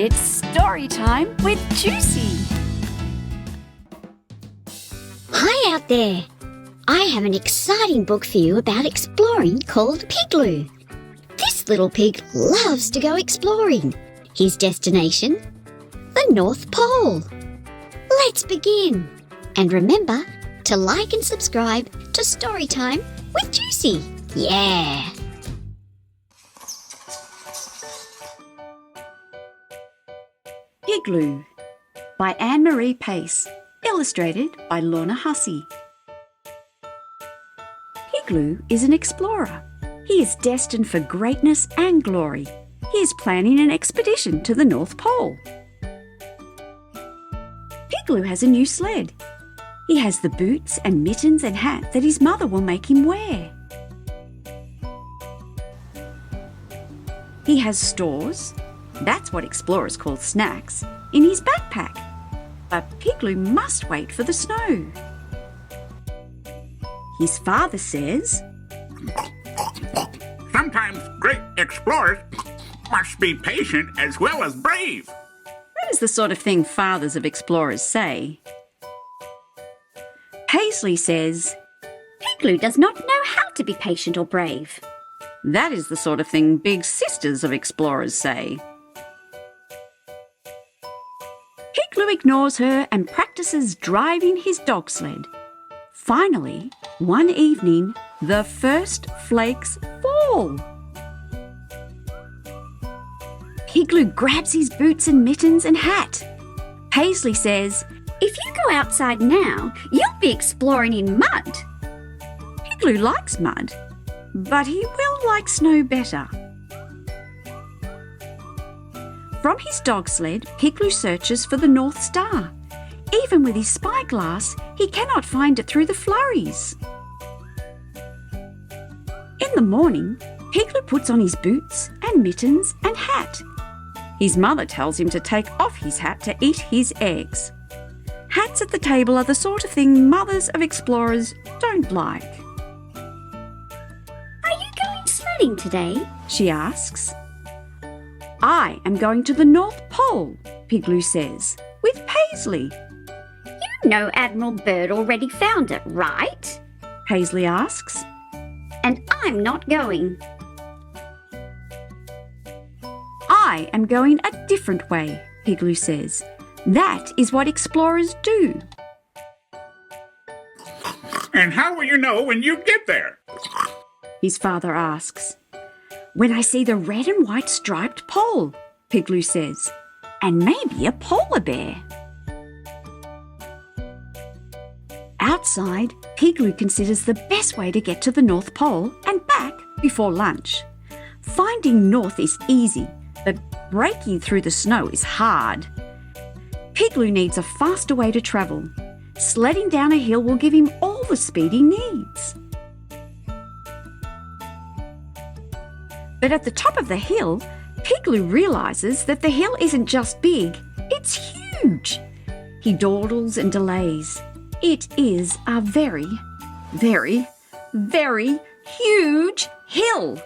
It's story time with Juicy. Hi out there! I have an exciting book for you about exploring called Pigloo. This little pig loves to go exploring. His destination? The North Pole. Let's begin. And remember to like and subscribe to Storytime with Juicy. Yeah! Pigloo by Anne-Marie Pace, illustrated by Lorna Hussey. Pigloo is an explorer. He is destined for greatness and glory. He is planning an expedition to the North Pole. Pigloo has a new sled. He has the boots and mittens and hat that his mother will make him wear. He has stores, that's what explorers call snacks, in his backpack. But Pigloo must wait for the snow. His father says, "Sometimes great explorers must be patient as well as brave." That is the sort of thing fathers of explorers say. Paisley says, Pigloo does not know how to be patient or brave. that is the sort of thing big sisters of explorers say. Pigloo ignores her and practices driving his dog sled. Finally, one evening, the first flakes fall. Pigloo grabs his boots and mittens and hat. Paisley says, If you go outside now, you'll be exploring in mud. Pigloo likes mud, but he will like snow better. From his dog sled, Pigloo searches for the North Star. Even with his spyglass, he cannot find it through the flurries. In the morning, Pigloo puts on his boots and mittens and hat. His mother tells him to take off his hat to eat his eggs. Hats at the table are the sort of thing mothers of explorers don't like. Are you going sledding today? She asks. I am going to the North Pole, Pigloo says, with Paisley. You know Admiral Bird already found it, right? Paisley asks. And I'm not going. I am going a different way, Pigloo says. That is what explorers do. And how will you know when you get there? His father asks. When I see the red and white striped pole, Pigloo says, and maybe a polar bear. Outside, Pigloo considers the best way to get to the North Pole and back before lunch. Finding north is easy, but breaking through the snow is hard. Pigloo needs a faster way to travel. Sledding down a hill will give him all the speed he needs. But at the top of the hill, Pigloo realises that the hill isn't just big, it's huge. He dawdles and delays. It is a very, very, very huge hill.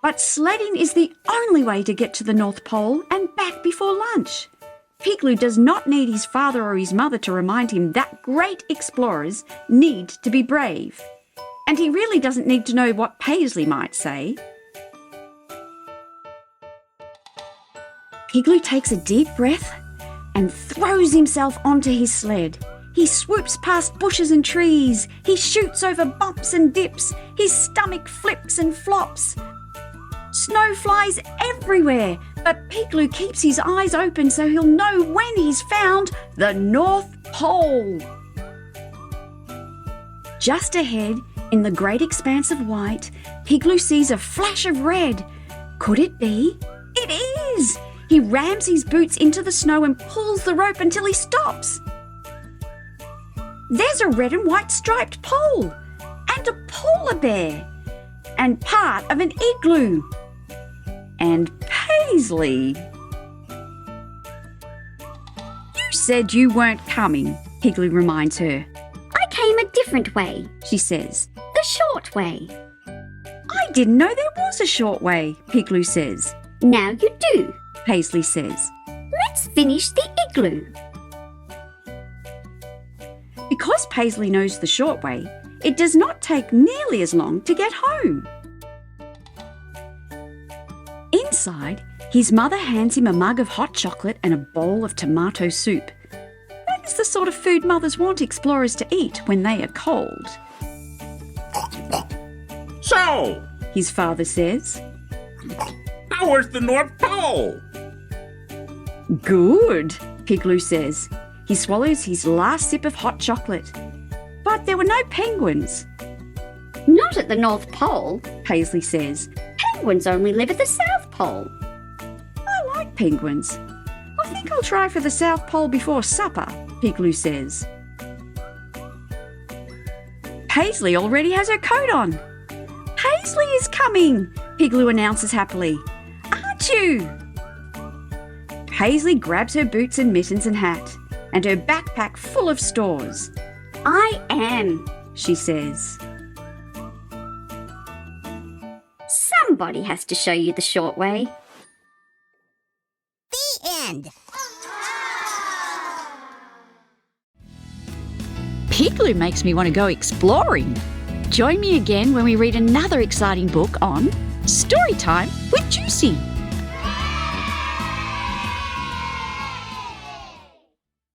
But sledding is the only way to get to the North Pole and back before lunch. Pigloo does not need his father or his mother to remind him that great explorers need to be brave. And he really doesn't need to know what Paisley might say. Pigloo takes a deep breath and throws himself onto his sled. He swoops past bushes and trees. He shoots over bumps and dips. His stomach flips and flops. Snow flies everywhere, but Pigloo keeps his eyes open so he'll know when he's found the North Pole. Just ahead, in the great expanse of white, Pigloo sees a flash of red. Could it be? It is! He rams his boots into the snow and pulls the rope until he stops. There's a red and white striped pole, and a polar bear, and part of an igloo. And Paisley. You said you weren't coming, Pigloo reminds her. I came a different way, She says. the short way. I didn't know there was a short way, Pigloo says. Now you do. Paisley says. Let's finish the igloo. Because Paisley knows the short way, it does not take nearly as long to get home. Inside, his mother hands him a mug of hot chocolate and a bowl of tomato soup. That is the sort of food mothers want explorers to eat when they are cold. So, His father says. how was the North Pole? Good, Pigloo says. He swallows his last sip of hot chocolate. But there were no penguins. Not at the North Pole. Paisley says. Penguins only live at the South Pole. I like penguins. I think I'll try for the South Pole before supper, Pigloo says. Paisley already has her coat on. Paisley is coming, Pigloo announces happily. Aren't you? Paisley grabs her boots and mittens and hat, and her backpack full of stores. I am, She says. Somebody has to show you the short way. The end. Pigloo makes me want to go exploring. Join me again when we read another exciting book on Storytime with Juicy.